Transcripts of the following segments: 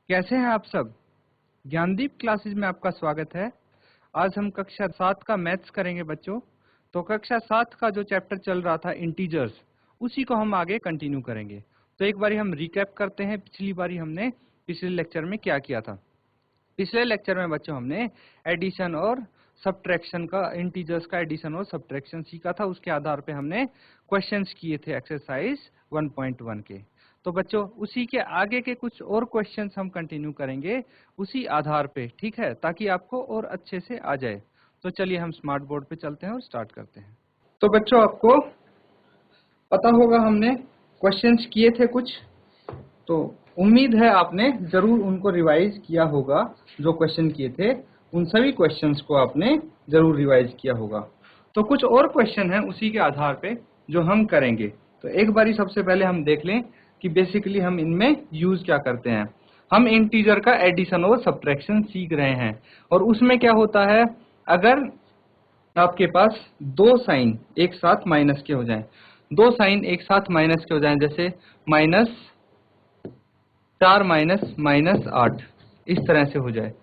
कैसे हैं आप सब। ज्ञानदीप क्लासेज में आपका स्वागत है। आज हम कक्षा 7 का मैथ्स करेंगे बच्चों। तो कक्षा 7 का जो चैप्टर चल रहा था इंटीजर्स, उसी को हम आगे कंटिन्यू करेंगे। तो एक बारी हम रिकैप करते हैं, पिछली बारी हमने पिछले लेक्चर में क्या किया था। पिछले लेक्चर में बच्चों हमने एडिशन और सब्ट्रैक्शन का, इंटीजर्स का एडिशन और सब्ट्रैक्शन सीखा था। उसके आधार पे हमने क्वेश्चंस किए थे एक्सरसाइज 1.1 के। तो बच्चों उसी के आगे के कुछ और क्वेश्चंस हम कंटिन्यू करेंगे उसी आधार पे, ठीक है, ताकि आपको और अच्छे से आ जाए। तो चलिए हम स्मार्ट बोर्ड पे चलते हैं और स्टार्ट करते हैं। तो बच्चों आपको पता होगा हमने क्वेश्चंस किए थे कुछ, तो उम्मीद है आपने जरूर उनको रिवाइज किया होगा। जो क्वेश्चन किए थे उन सभी क्वेश्चंस को आपने जरूर रिवाइज किया होगा। तो कुछ और क्वेश्चन हैं उसी के आधार पे जो हम करेंगे। तो एक बारी सबसे पहले हम देख लें कि बेसिकली हम इनमें यूज क्या करते हैं। हम इंटीजर का एडिशन और सब्ट्रैक्शन सीख रहे हैं, और उसमें क्या होता है, अगर आपके पास दो साइन एक साथ माइनस के हो जाएं, दो साइन एक साथ माइनस के हो जाएं, जैसे -4 माइनस 8 इस तरह से हो जाए,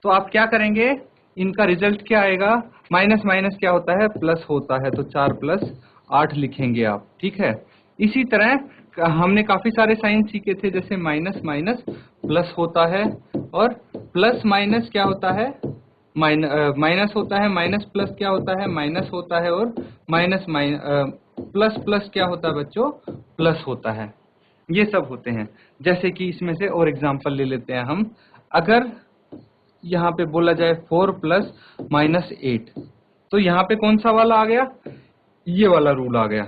तो आप क्या करेंगे, इनका रिजल्ट क्या आएगा। माइनस माइनस क्या होता है, प्लस होता है, तो 4 + 8 लिखेंगे आप, ठीक है। इसी तरह हमने काफी सारे साइन सीखे थे, जैसे माइनस माइनस प्लस होता है, और प्लस माइनस क्या होता है, माइनस होता है, माइनस प्लस क्या होता है, माइनस होता है, और माइनस प्लस प्लस क्या होता है बच्चों, प्लस होता है। ये सब होते हैं। जैसे कि इसमें से और एग्जांपल ले लेते हैं हम। अगर यहाँ पे बोला जाए 4 + -8, तो यहाँ पे कौन सा वाला आ गया, ये वाला रूल आ गया।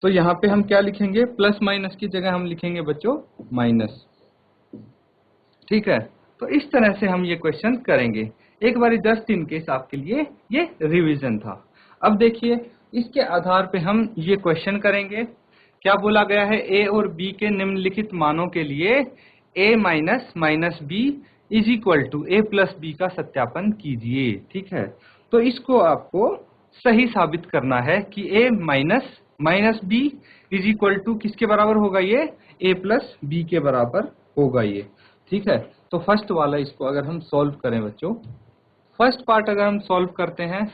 तो यहाँ पे हम क्या लिखेंगे, प्लस माइनस की जगह हम लिखेंगे बच्चों माइनस, ठीक है। तो इस तरह से हम ये क्वेश्चन करेंगे। एक बार जस्ट इन केस आपके लिए ये रिवीजन था। अब देखिए इसके आधार पे हम ये क्वेश्चन करेंगे। क्या बोला गया है, a और b के निम्नलिखित मानों के लिए a minus b is equal to a plus b का सत्यापन कीजिए, ठीक है। तो इसको आपको सही साबित करना है कि a minus b is equal to किसके बराबर होगा, ये a प्लस b के बराबर होगा ये, ठीक है। तो फर्स्ट वाला इसको अगर हम सॉल्व करें बच्चों, फर्स्ट पार्ट अगर हम सॉल्व करते हैं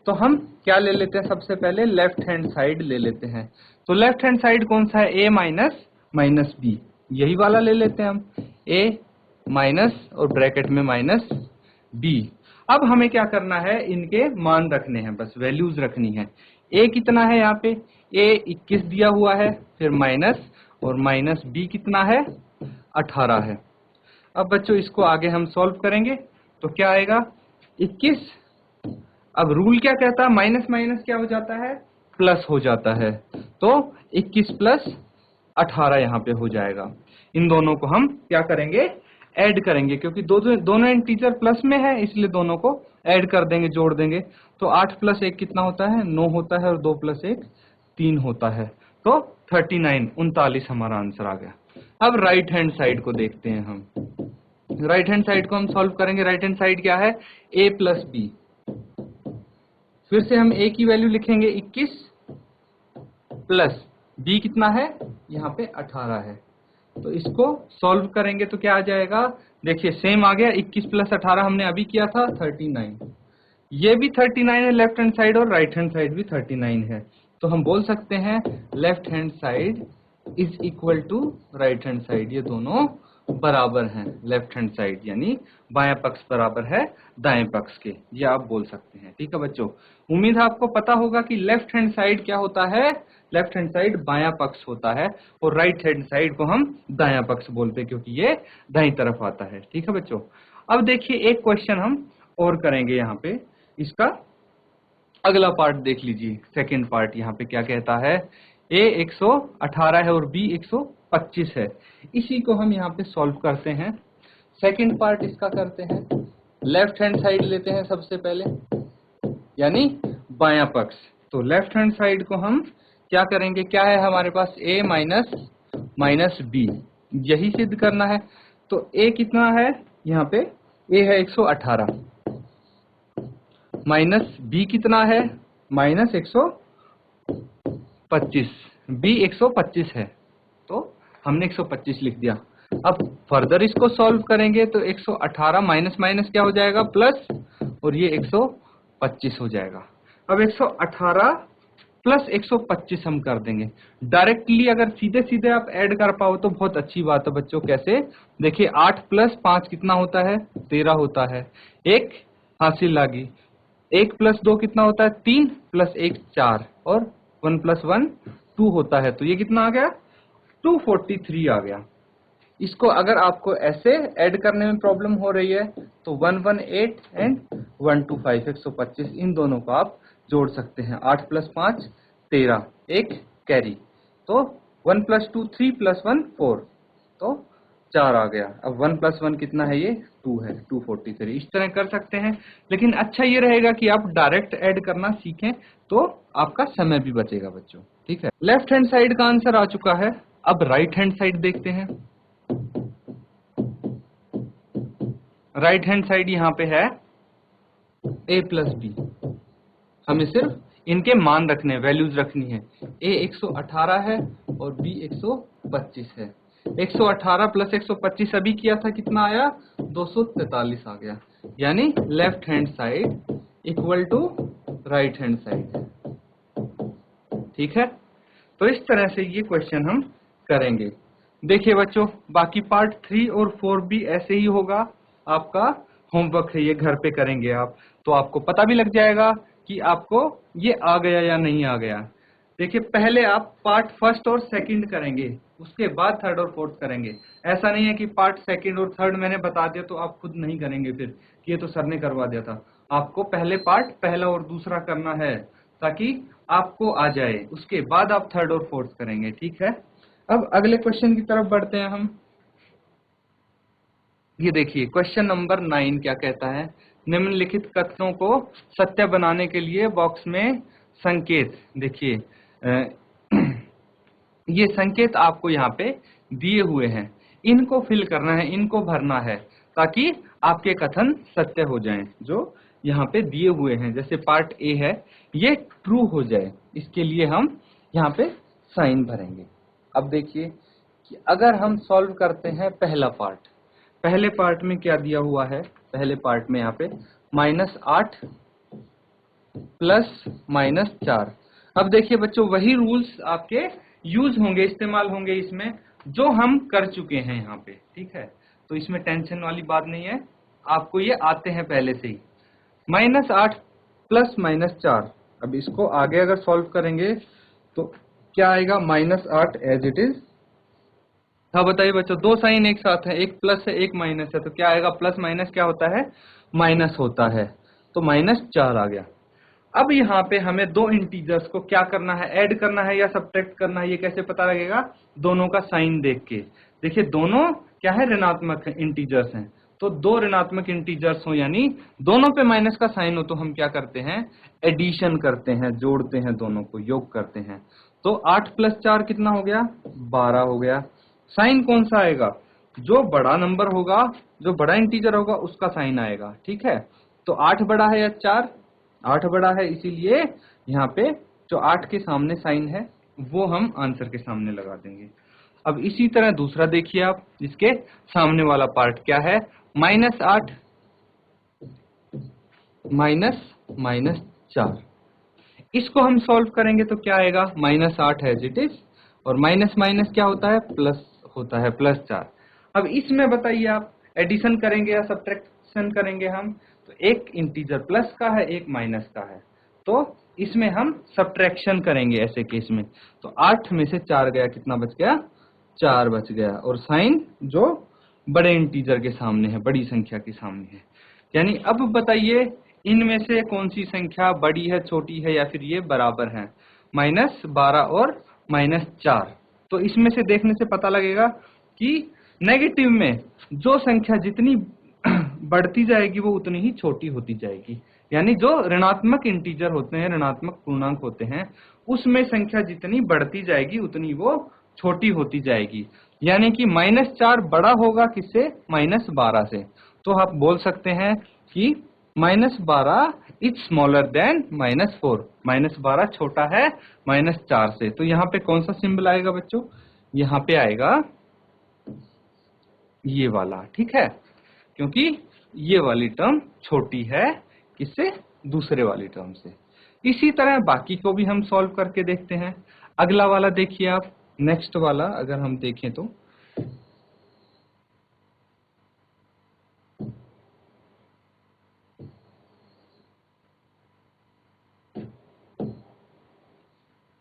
तो हम क्या ले लेते हैं, सबसे पहले लेफ्ट हैंड साइड ले लेते हैं। तो लेफ्ट हैंड साइड कौन सा है, a माइनस b, यही वाला ले लेते हैं हम, a माइनस और ब्रैकेट में माइनस b। अब हमें क्या करना है, इनके मान रखने हैं, बस वैल्यूज रखनी है। a कितना है, यहाँ पे a 21 दिया हुआ है, फिर माइनस और माइनस b कितना है, 18 है। अब बच्चों इसको आगे हम सॉल्व करेंगे तो क्या आएगा, 21। अब रूल क्या कहता है, माइनस माइनस क्या हो जाता है, प्लस हो जाता है। तो 21 + 18 यहाँ पे हो जाएगा। इन दोनों को हम क्या करेंगे, ऐड करेंगे, क्योंकि दोनों इंटीजर प्लस में है, इसलिए दोनों को ऐड कर देंगे, जोड़ देंगे। तो 8 + 1 कितना होता है, 9 होता है, और 2 + 1 3 होता है। तो 39 हमारा आंसर आ गया। अब राइट हैंड साइड को देखते हैं हम। राइट हैंड साइड को हम सॉल्व करेंगे। राइट हैंड साइड क्या है, a प्लस b। फिर से हम a की वैल्यू लिखेंगे 21 प्लस b कितना है, यहाँ पे 18 है। तो इसको सॉल्व करेंगे तो क्या आ जाएगा, देखिए सेम आ गया, 21 + 18 हमने अभी किया था 39। ये भी 39 है लेफ्ट हैंड साइड, और राइट हैंड साइड भी 39 है। तो हम बोल सकते हैं left hand side is equal to right hand side, ये दोनों बराबर हैं। लेफ्ट हैंड साइड यानी बायां पक्ष बराबर है दाएं पक्ष के, ये आप बोल सकते हैं, ठीक है बच्चों। उम्मीद है आपको पता होगा कि लेफ्ट हैंड साइड क्या होता है, लेफ्ट हैंड साइड बायां पक्ष होता है, और राइट हैंड साइड को हम दायां पक्ष बोलते हैं, क्योंकि ये दाईं तरफ आता है, ठीक है बच्चों। अब देखिए एक क्वेश्चन हम और करेंगे यहाँ पे, इसका अगला पार्ट देख लीजिए। सेकंड पार्ट यहाँ पे क्या कहता है, a 118 है और b 125 है। इसी को हम यहाँ पे सॉल्व करते हैं। सेकंड पार्ट इसका करते हैं, लेफ्ट हैंड साइड लेते हैं सबसे पहले, यानी बायां पक्ष। तो लेफ्ट हैंड साइड को हम क्या करेंगे, क्या है हमारे पास, a माइनस b, यही सिद्ध करना है। तो a कितना है, यहाँ पे a है 118, माइनस b कितना है, -125, b 125 है, तो हमने 125 लिख दिया। अब फर्दर इसको सॉल्व करेंगे तो 118 माइनस माइनस क्या हो जाएगा, प्लस, और ये 125 हो जाएगा। अब 118 प्लस 125 हम कर देंगे डायरेक्टली। अगर सीधे सीधे आप ऐड कर पाओ तो बहुत अच्छी बात है बच्चों। कैसे, देखिए 8 प्लस 5 कितना होता है, 13 होता है। एक हासिल लागी, 1 प्लस 2 कितना होता है, 3 प्लस 1 4, और 1 प्लस 1 2 होता है। तो ये कितना आ गया, 243 आ गया। इसको अगर आपको ऐसे ऐड करने में प्रॉब्लम हो रही है तो 118 एंड 125 125 इन दोनों को आप जोड़ सकते हैं। 8 प्लस 5 13, एक कैरी, तो 1 प्लस 2 3 प्लस 1 4, तो 4 आ गया। अब 1 प्लस 1 कितना है, ये 2 है, 243। इस तरह कर सकते हैं, लेकिन अच्छा ये रहेगा कि आप डायरेक्ट ऐड करना सीखें तो आपका समय भी बचेगा बच्चों। ठीक है, लेफ्ट हैंड साइड का आंसर आ चुका है। अब राइट हैंड साइड देखते हैं। राइट हैंड साइड यहाँ पे है a प्लस बी। हमें सिर्फ इनके मान रखने, वैल्यूज रखनी है। a 118 है और b 125 है। 118 प्लस 125 अभी किया था, कितना आया, 243 आ गया। यानी left hand side equal to right hand side. ठीक है, तो इस तरह से ये क्वेश्चन हम करेंगे। देखिए बच्चों, बाकी पार्ट 3 और 4 भी ऐसे ही होगा। आपका होमवर्क है, ये घर पे करेंगे आप, तो आपको पता भी लग जाएगा कि आपको ये आ गया या नहीं आ गया। देखिए, पहले आप पार्ट फर्स्ट और सेकंड करेंगे, उसके बाद थर्ड और फोर्थ करेंगे। ऐसा नहीं है कि पार्ट सेकंड और थर्ड मैंने बता दिया तो आप खुद नहीं करेंगे फिर कि ये तो सर ने करवा दिया था। आपको पहले पार्ट पहला और दूसरा करना है ताकि आपको आ जाए, उसके बाद आप थर्ड और फोर्थ करेंगे। ठीक है, अब अगले क्वेश्चन की तरफ बढ़ते हैं हम। ये देखिए क्वेश्चन नंबर 9 क्या कहता है, निम्नलिखित कथनों को सत्य बनाने के लिए बॉक्स में संकेत। देखिए ये संकेत आपको यहाँ पे दिए हुए हैं, इनको फिल करना है, इनको भरना है ताकि आपके कथन सत्य हो जाएं। जो यहाँ पे दिए हुए हैं, जैसे पार्ट ए है, ये ट्रू हो जाए, इसके लिए हम यहाँ पे साइन भरेंगे। अब देखिए कि अगर हम सॉल्व करते हैं पहला पार्ट, पहले पार्ट में क्या दिया हुआ है, पहले पार्ट में यहाँ पे -8 प्लस -4। अब देखिए बच्चों, वही रूल्स आपके यूज होंगे, इस्तेमाल होंगे इसमें जो हम कर चुके हैं यहाँ पे। ठीक है, तो इसमें टेंशन वाली बात नहीं है, आपको ये आते हैं पहले से ही। -8 प्लस -4, अब इसको आगे अगर सॉल्व करेंगे तो क्या आएगा, -8 एज इट इज। हाँ बताइए बच्चों, दो साइन एक साथ है, एक प्लस है एक माइनस है, तो क्या आएगा, प्लस माइनस क्या होता है, माइनस होता है, तो -4 आ गया। अब यहाँ पे हमें दो इंटीजर्स को क्या करना है, ऐड करना है या सब्ट्रैक्ट करना है, ये कैसे पता लगेगा, दोनों का साइन देख के। देखिए दोनों क्या है, ऋणात्मक इंटीजर्स हैं, तो दो ऋणात्मक इंटीजर्स हो यानी दोनों पे माइनस का साइन हो तो हम क्या करते हैं, एडिशन करते हैं, जोड़ते हैं, दोनों को योग करते हैं। तो 8 प्लस 4 कितना हो गया, 12 हो गया। साइन कौन सा आएगा, जो बड़ा नंबर होगा, जो बड़ा इंटीजर होगा उसका साइन आएगा। ठीक है, तो 8 बड़ा है या 4, 8 बड़ा है, इसीलिए यहाँ पे जो 8 के सामने साइन है वो हम आंसर के सामने लगा देंगे। अब इसी तरह दूसरा देखिए आप, इसके सामने वाला पार्ट क्या है, -8 -4। इसको हम सॉल्व करेंगे तो क्या आएगा, -8 एज इट इज, और माइनस माइनस क्या होता है, प्लस होता है, +4। अब इसमें बताइए आप एडिशन करेंगे या सब्ट्रैक्शन करेंगे हम, तो एक इंटीजर प्लस का है, एक माइनस का है, तो इसमें हम सब्ट्रैक्शन करेंगे ऐसे केस में। तो 8 में से 4 गया, कितना बच गया, 4 बच गया, और साइन जो बड़े इंटीजर के सामने है, बड़ी संख्या के सामने है। यानी अब बताइए इनमें से कौन सी संख्या बड़ी है, छोटी है, या फिर ये बराबर है, -12 और -4। तो इसमें से देखने से पता लगेगा कि नेगेटिव में जो संख्या जितनी बढ़ती जाएगी वो उतनी ही छोटी होती जाएगी। यानी जो ऋणात्मक इंटीजर होते हैं, ऋणात्मक पूर्णांक होते हैं, उसमें संख्या जितनी बढ़ती जाएगी उतनी वो छोटी होती जाएगी। यानी कि -4 बड़ा होगा किससे, -12 से। तो आप बोल सकते हैं कि -12 इज स्मॉलर देन -4, -12 छोटा है -4 से। तो यहाँ पे कौन सा सिंबल आएगा बच्चों, यहाँ पे आएगा ये वाला, ठीक है, क्योंकि ये वाली टर्म छोटी है किससे, दूसरे वाली टर्म से। इसी तरह बाकी को भी हम सॉल्व करके देखते हैं। अगला वाला देखिए आप, नेक्स्ट वाला अगर हम देखें तो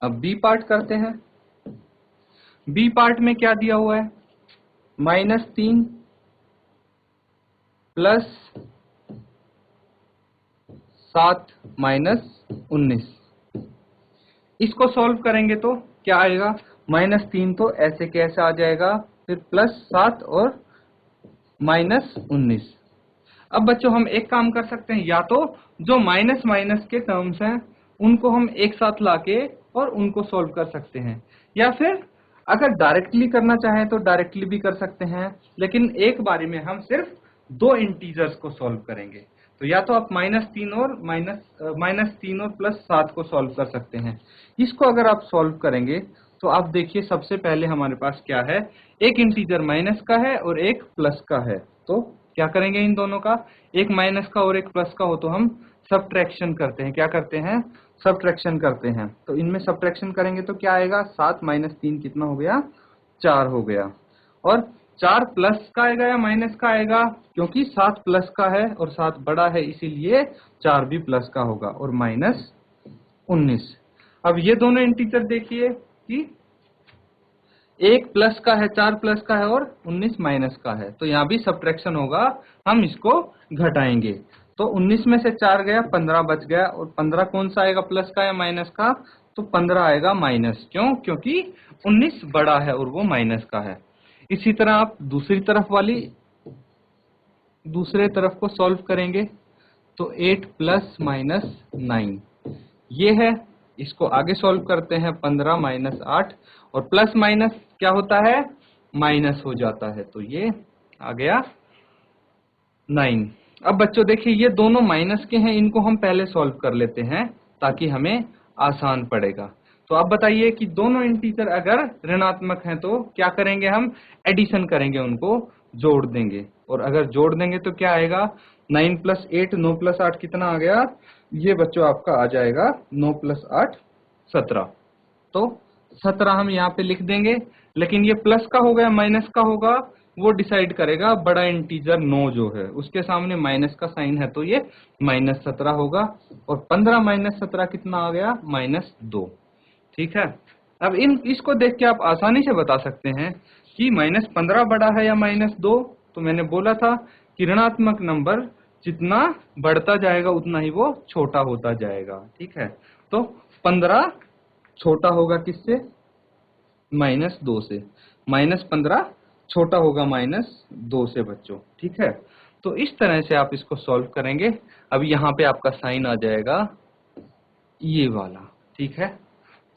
अब बी पार्ट करते हैं। बी पार्ट में क्या दिया हुआ है, -3 प्लस 7 -19। इसको सॉल्व करेंगे तो क्या आएगा, -3 तो ऐसे कैसे आ जाएगा, फिर +7 और -19। अब बच्चों हम एक काम कर सकते हैं, या तो जो माइनस माइनस के टर्म्स हैं उनको हम एक साथ लाके और उनको सॉल्व कर सकते हैं, या फिर अगर डायरेक्टली करना चाहें तो डायरेक्टली भी कर सकते हैं, लेकिन एक बारी में हम सिर्फ दो इंटीजर्स को सॉल्व करेंगे। तो या तो आप -3 और -3 और +7 को सॉल्व कर सकते हैं। इसको अगर आप सॉल्व करेंगे तो आप देखिए सबसे पहले हमारे पास क्या है, एक इंटीजर माइनस का है और एक प्लस का है। तो क्या करेंगे इन दोनों का, एक माइनस का और एक प्लस का हो तो हम सब्ट्रैक्शन करते हैं। क्या करते हैं, सब्ट्रैक्शन करते हैं। तो इनमें सब्ट्रैक्शन करेंगे तो क्या आएगा, 7 - 3 कितना हो गया, 4 हो गया। और 4 प्लस का आएगा या माइनस का आएगा, क्योंकि 7 प्लस का है और 7 बड़ा है इसीलिए 4 भी प्लस का होगा, और -19। अब ये दोनों इंटीजर देखिए कि एक प्लस का है, 4 प्लस का है और 19 माइनस का है, तो यहाँ भी सब्ट्रैक्शन होगा, हम इसको घटाएंगे। तो 19 में से 4 गया, 15 बच गया, और 15 कौन सा आएगा, प्लस का या माइनस का, तो 15 आएगा माइनस। क्यों, क्योंकि 19 बड़ा है और वो माइनस का है। इसी तरह आप दूसरे तरफ को सॉल्व करेंगे तो 8 + -9 ये है, इसको आगे सॉल्व करते हैं, 15 - 8, और प्लस माइनस क्या होता है, माइनस हो जाता है, तो ये आ गया 9। अब बच्चों देखिए ये दोनों माइनस के हैं, इनको हम पहले सॉल्व कर लेते हैं ताकि हमें आसान पड़ेगा। तो आप बताइए कि दोनों इंटीजर अगर ऋणात्मक हैं तो क्या करेंगे, हम एडिशन करेंगे, उनको जोड़ देंगे, और अगर जोड़ देंगे तो क्या आएगा, 9 + 8, 9 + 8 कितना आ गया, ये बच्चों आपका आ जाएगा 9 + 8 17। तो 17 हम यहाँ पे लिख देंगे, लेकिन ये प्लस का होगा या माइनस का होगा वो डिसाइड करेगा बड़ा इंटीजर 9 जो है, उसके सामने माइनस का साइन है तो ये -17 होगा, और 15 - 17 कितना आ गया, -2। ठीक है, अब इसको देख के आप आसानी से बता सकते हैं कि -15 बड़ा है या -2। तो मैंने बोला था कि ऋणात्मक नंबर जितना बढ़ता जाएगा उतना ही वो छोटा होता जाएगा। ठीक है, तो 15 छोटा होगा किससे, -2 से, -15 छोटा होगा -2 से बच्चों। ठीक है, तो इस तरह से आप इसको सॉल्व करेंगे। अब यहाँ पे आपका साइन आ जाएगा ये वाला। ठीक है,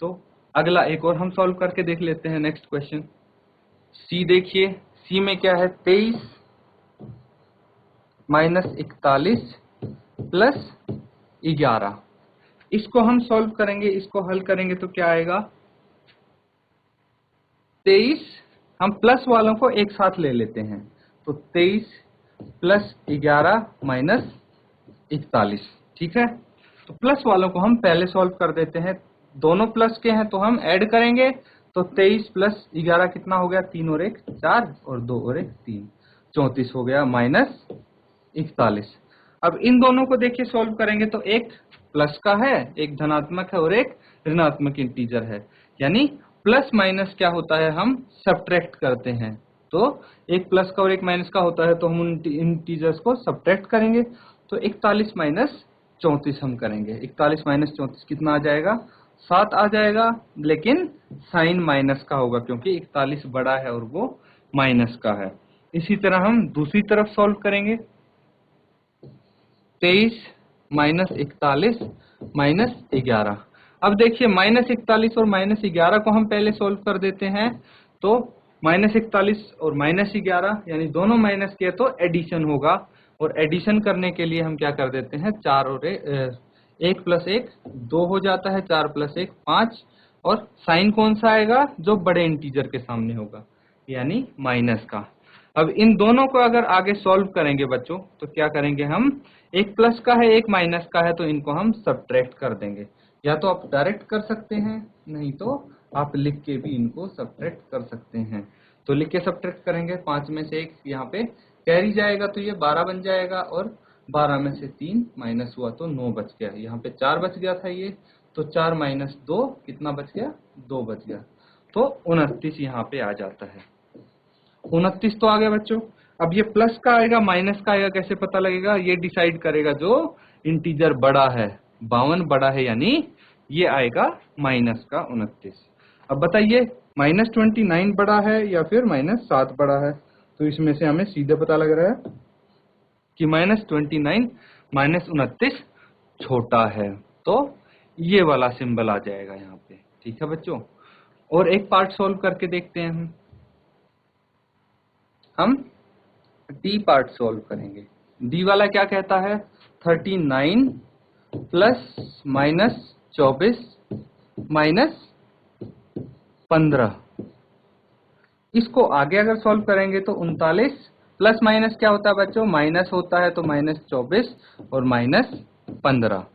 तो अगला एक और हम सॉल्व करके देख लेते हैं, नेक्स्ट क्वेश्चन सी देखिए। सी में क्या है, 23 - 41 + 11। इसको हम सॉल्व करेंगे, इसको हल करेंगे तो क्या आएगा, 23, हम प्लस वालों को एक साथ ले लेते हैं, तो 23 + 11 - 41। ठीक है, तो प्लस वालों को हम पहले सॉल्व कर देते हैं, दोनों प्लस के हैं तो हम ऐड करेंगे, तो 23 + 11 कितना हो गया, 3 और 1 4, और 2 और 1 3, 34 हो गया -41। अब इन दोनों को देखिए सॉल्व करेंगे तो एक प्लस का है, एक धनात्मक है और एक ऋणात्मक इंटीजर है, यानी प्लस माइनस क्या होता है, हम सब्ट्रैक्ट करते हैं। तो एक प्लस का और एक माइनस का होता है तो हम उन इंटीजर्स को सब्ट्रैक्ट करेंगे, तो 41 - 34 हम करेंगे। 41 - 34 कितना आ जाएगा, 7 आ जाएगा, लेकिन साइन माइनस का होगा क्योंकि 41 बड़ा है और वो माइनस का है। इसी तरह हम दूसरी तरफ सॉल्व करेंगे, 23 - 41 - 11। अब देखिए -41 और -11 को हम पहले सॉल्व कर देते हैं, तो -41 और -11 यानी दोनों माइनस के तो एडिशन होगा, और एडिशन करने के लिए हम क्या कर देते हैं, 4 और 1 + 1 2 हो जाता है, 4 + 1 5, और साइन कौन सा आएगा, जो बड़े इंटीजर के सामने होगा, यानी माइनस का। अब इन दोनों को अगर आगे सॉल्व करेंगे बच्चों तो क्या करेंगे हम, एक प्लस का है एक माइनस का है तो इनको हम सब्ट्रैक्ट कर देंगे। या तो आप डायरेक्ट कर सकते हैं, नहीं तो आप लिख के भी इनको सब्ट्रैक्ट कर सकते हैं। तो लिख के सब्ट्रैक्ट करेंगे, 5 में से 1 यहाँ पे कैरी जाएगा तो ये 12 बन जाएगा, और 12 में से 3 माइनस हुआ तो 9 बच गया। यहाँ पे 4 बच गया था ये, तो 4 माइनस 2 कितना बच गया, 2 बच गया। तो 29 यहाँ पे आ जाता है। 29 तो आ गया बच्चों। अब ये प्लस का आएगा माइनस का आएगा कैसे पता लगेगा, ये डिसाइड करेगा जो इंटीजर बड़ा है, 52 बड़ा है, यानी ये आएगा माइनस का 29। अब बताइए -29 बड़ा है या फिर -7 बड़ा है, तो इसमें से हमें सीधे पता लग रहा है कि -29 -29 छोटा है, तो ये वाला सिंबल आ जाएगा यहाँ पे। ठीक है बच्चों, और एक पार्ट सॉल्व करके देखते हैं हम डी पार्ट सॉल्व करेंगे। डी वाला क्या कहता है, 39 प्लस माइनस 24 माइनस 15। इसको आगे अगर सॉल्व करेंगे तो 39 प्लस माइनस क्या होता है बच्चों, माइनस होता है, तो -24 और -15।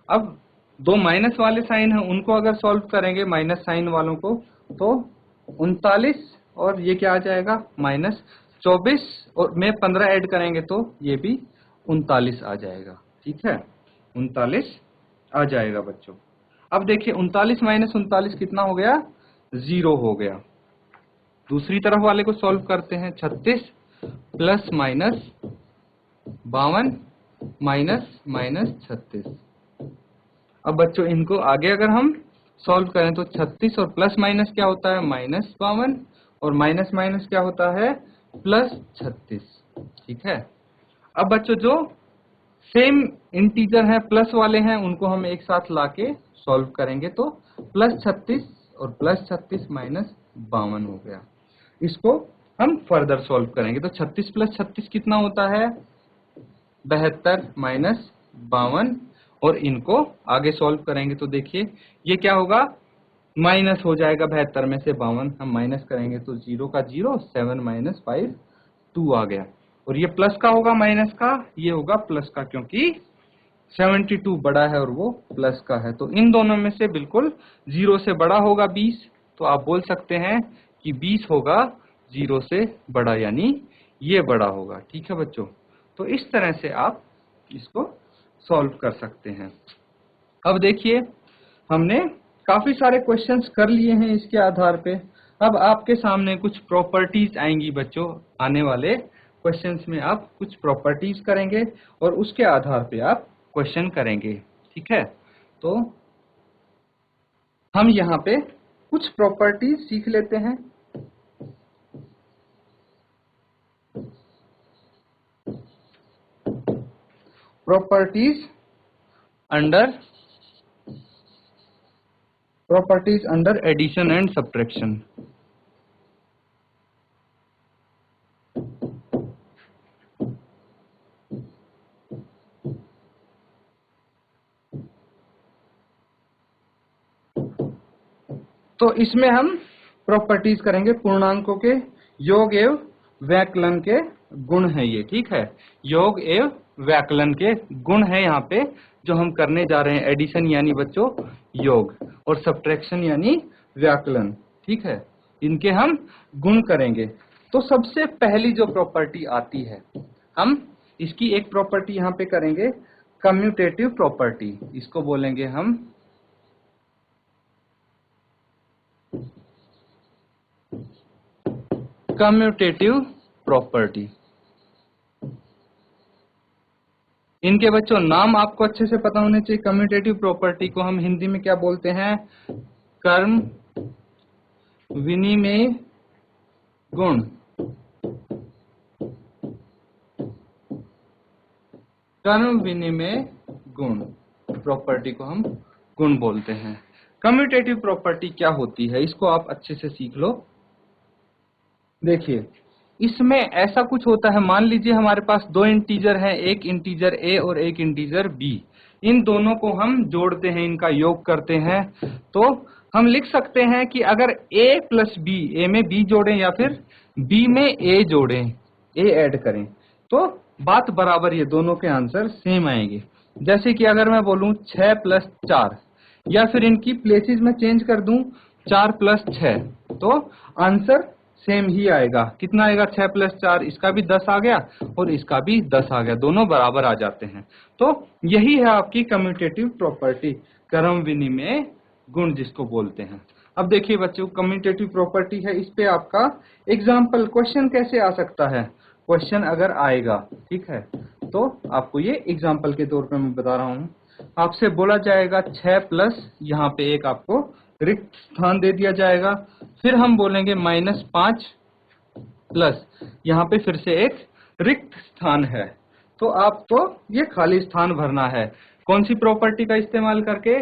अब दो माइनस वाले साइन हैं उनको अगर सॉल्व करेंगे माइनस साइन वालों को, तो 39 और ये क्या आ जाएगा -24 और में 15 ऐड करेंगे तो ये भी 39 आ जाएगा। ठीक है, 39 आ जाएगा बच्चों। अब देखिए 39 माइनस 39 कितना हो गया, 0 हो गया। दूसरी तरफ वाले को सॉल्व करते हैं, 36 प्लस माइनस 52 माइनस -36। अब बच्चों इनको आगे अगर हम सॉल्व करें तो 36 और प्लस माइनस क्या होता है, -52, और माइनस माइनस क्या होता है, +36। ठीक है, अब बच्चों जो सेम इंटीजर है प्लस वाले हैं उनको हम एक साथ लाके सॉल्व करेंगे तो +36 और +36 -52 हो गया। इसको हम फर्दर सॉल्व करेंगे तो 36 + 36 कितना होता है, 72 -52, और इनको आगे सॉल्व करेंगे तो देखिए ये क्या होगा, माइनस हो जाएगा 72 में से 52, हम माइनस करेंगे तो 0 का 0, 7 - 5 2 आ गया। और ये प्लस का होगा माइनस का, ये होगा प्लस का, क्योंकि 72 बड़ा है और वो प्लस का है। तो इन दोनों में से बिल्कुल 0 से बड़ा होगा 20, तो आप बोल सकते हैं कि 20 होगा 0 से बड़ा, यानी ये बड़ा होगा। ठीक है बच्चों, तो इस तरह से आप इसको सॉल्व कर सकते हैं। अब देखिए हमने काफी सारे क्वेश्चंस कर लिए हैं इसके आधार पे। अब आपके सामने कुछ प्रॉपर्टीज आएंगी बच्चों, आने वाले क्वेश्चंस में आप कुछ प्रॉपर्टीज करेंगे और उसके आधार पे आप क्वेश्चन करेंगे। ठीक है, तो हम यहाँ पे कुछ प्रॉपर्टीज सीख लेते हैं। Properties under addition and subtraction. तो इसमें हम प्रॉपर्टीज करेंगे पूर्णांकों के योग एवं व्याकलन के गुण है ये। ठीक है, योग एवं व्याकलन के गुण है यहाँ पे जो हम करने जा रहे हैं। एडिशन यानी बच्चों योग, और सब्ट्रैक्शन यानी व्याकलन। ठीक है, इनके हम गुण करेंगे। तो सबसे पहली जो प्रॉपर्टी आती है, हम इसकी एक प्रॉपर्टी यहाँ पे करेंगे, कम्यूटेटिव प्रॉपर्टी। इसको बोलेंगे हम कम्यूटेटिव प्रॉपर्टी। इनके बच्चों नाम आपको अच्छे से पता होने चाहिए। कम्यूटेटिव प्रॉपर्टी को हम हिंदी में क्या बोलते हैं, कर्म विनिमय गुण। कर्म विनिमय गुण प्रॉपर्टी को हम गुण बोलते हैं। कम्यूटेटिव प्रॉपर्टी क्या होती है, इसको आप अच्छे से सीख लो। देखिए इसमें ऐसा कुछ होता है, मान लीजिए हमारे पास दो इंटीजर हैं, एक इंटीजर a और एक इंटीजर b। इन दोनों को हम जोड़ते हैं, इनका योग करते हैं, तो हम लिख सकते हैं कि अगर a + b, a में b जोड़ें या फिर b में a जोड़ें, ए ऐड करें तो बात बराबर, ये दोनों के आंसर सेम आएंगे। जैसे कि अगर मैं बोलूं 6 प्लस 4, या फिर इनकी प्लेसेस में चेंज कर दूं 4 प्लस 6, तो आंसर सेम ही आएगा। कितना आएगा? 6 प्लस 4, इसका भी 10 आ गया और इसका भी 10 आ गया, दोनों बराबर आ जाते हैं। तो यही है आपकी कम्यूटेटिव प्रॉपर्टी, क्रम विनिमय गुण जिसको बोलते हैं। अब देखिए बच्चों, कम्यूटेटिव प्रॉपर्टी है, इस पे आपका एग्जाम्पल क्वेश्चन कैसे आ सकता है, क्वेश्चन अगर आएगा, ठीक है, तो आपको ये एग्जाम्पल के तौर पे मैं बता रहा हूँ। आपसे बोला जाएगा 6 प्लस, यहाँ पे एक आपको रिक्त स्थान दे दिया जाएगा, फिर हम बोलेंगे -5 प्लस, यहाँ पे फिर से एक रिक्त स्थान है, तो आपको ये खाली स्थान भरना है। कौन सी प्रॉपर्टी का इस्तेमाल करके?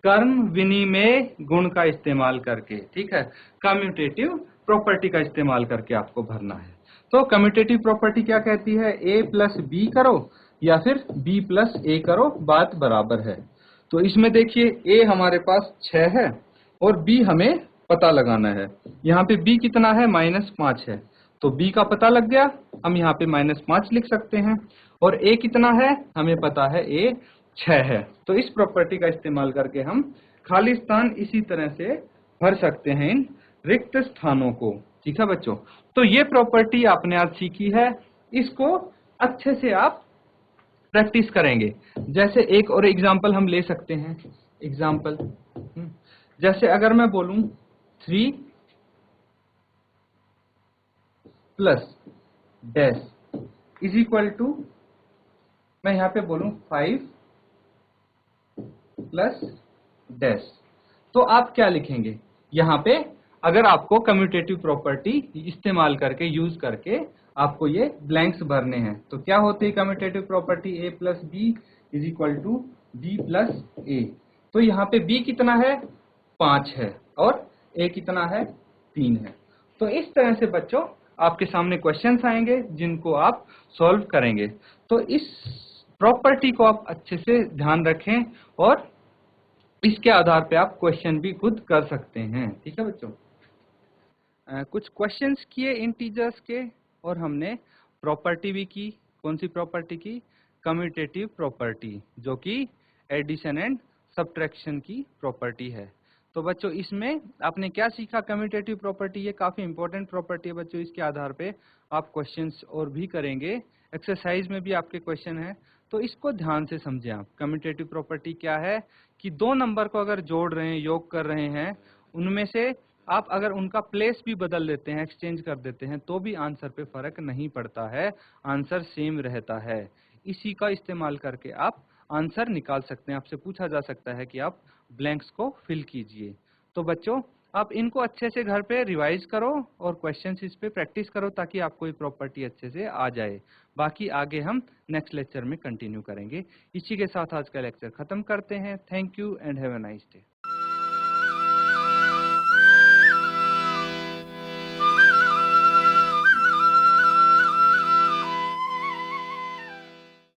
कर्म विनिमय गुण का इस्तेमाल करके, ठीक है, कम्यूटेटिव प्रॉपर्टी का इस्तेमाल करके आपको भरना है। तो कम्यूटेटिव प्रॉपर्टी क्या कहती है? a प्लस बी करो या फिर b प्लस ए करो, बात बराबर है। तो इसमें देखिए a हमारे पास 6 है और b हमें पता लगाना है। यहाँ पे b कितना है? -5 है, तो b का पता लग गया, हम यहाँ पे -5 लिख सकते हैं। और a कितना है? हमें पता है a 6 है। तो इस प्रॉपर्टी का इस्तेमाल करके हम खाली स्थान इसी तरह से भर सकते हैं, इन रिक्त स्थानों को। ठीक है बच्चों, तो ये प्रॉपर्टी आपने आज सीखी है, इसको अच्छे से आप प्रैक्टिस करेंगे। जैसे एक और एग्जांपल हम ले सकते हैं, एग्जांपल जैसे अगर मैं बोलूं 3 plus dash is equal to, मैं यहाँ पे बोलूं 5 प्लस डैश, तो आप क्या लिखेंगे? यहाँ पे अगर आपको कम्यूटेटिव प्रॉपर्टी इस्तेमाल करके, यूज करके आपको ये ब्लैंक्स भरने हैं, तो क्या होती है commutative property? a plus b is equal to b plus a. तो यहाँ पे b कितना है? 5 है और a कितना है? 3 है। तो इस तरह से बच्चों आपके सामने क्वेश्चंस आएंगे जिनको आप सॉल्व करेंगे। तो इस प्रॉपर्टी को आप अच्छे से ध्यान रखें और इसके आधार पे आप क्वेश्चन भी खुद कर सकते हैं। ठीक है बच्चों, कुछ क्वेश्चंस किए इंटीजर्स के और हमने प्रॉपर्टी भी की। कौन सी प्रॉपर्टी की? कम्यूटेटिव प्रॉपर्टी, जो कि एडिशन एंड सब्ट्रैक्शन की प्रॉपर्टी है। तो बच्चों इसमें आपने क्या सीखा? कम्यूटेटिव प्रॉपर्टी ये काफी इंपॉर्टेंट प्रॉपर्टी है बच्चों, इसके आधार पे आप क्वेश्चंस और भी करेंगे, एक्सरसाइज में भी आपके क्वेश्चन है, तो इसको ध्यान से समझें आप। कम्यूटेटिव प्रॉपर्टी क्या है कि दो नंबर को अगर जोड़ रहे हैं, योग कर रहे हैं, उनमें से आप अगर उनका प्लेस भी बदल देते हैं, एक्सचेंज कर देते हैं, तो भी आंसर पे फर्क नहीं पड़ता है, आंसर सेम रहता है। इसी का इस्तेमाल करके आप आंसर निकाल सकते हैं। आपसे पूछा जा सकता है कि आप ब्लैंक्स को फिल कीजिए। तो बच्चों आप इनको अच्छे से घर पे रिवाइज करो और क्वेश्चंस इस पे प्रैक्टिस करो, ताकि आपको ये प्रॉपर्टी अच्छे से आ जाए। बाकी आगे हम नेक्स्ट लेक्चर में कंटिन्यू करेंगे। इसी के साथ आज का लेक्चर खत्म करते हैं। Thank you and have a nice day.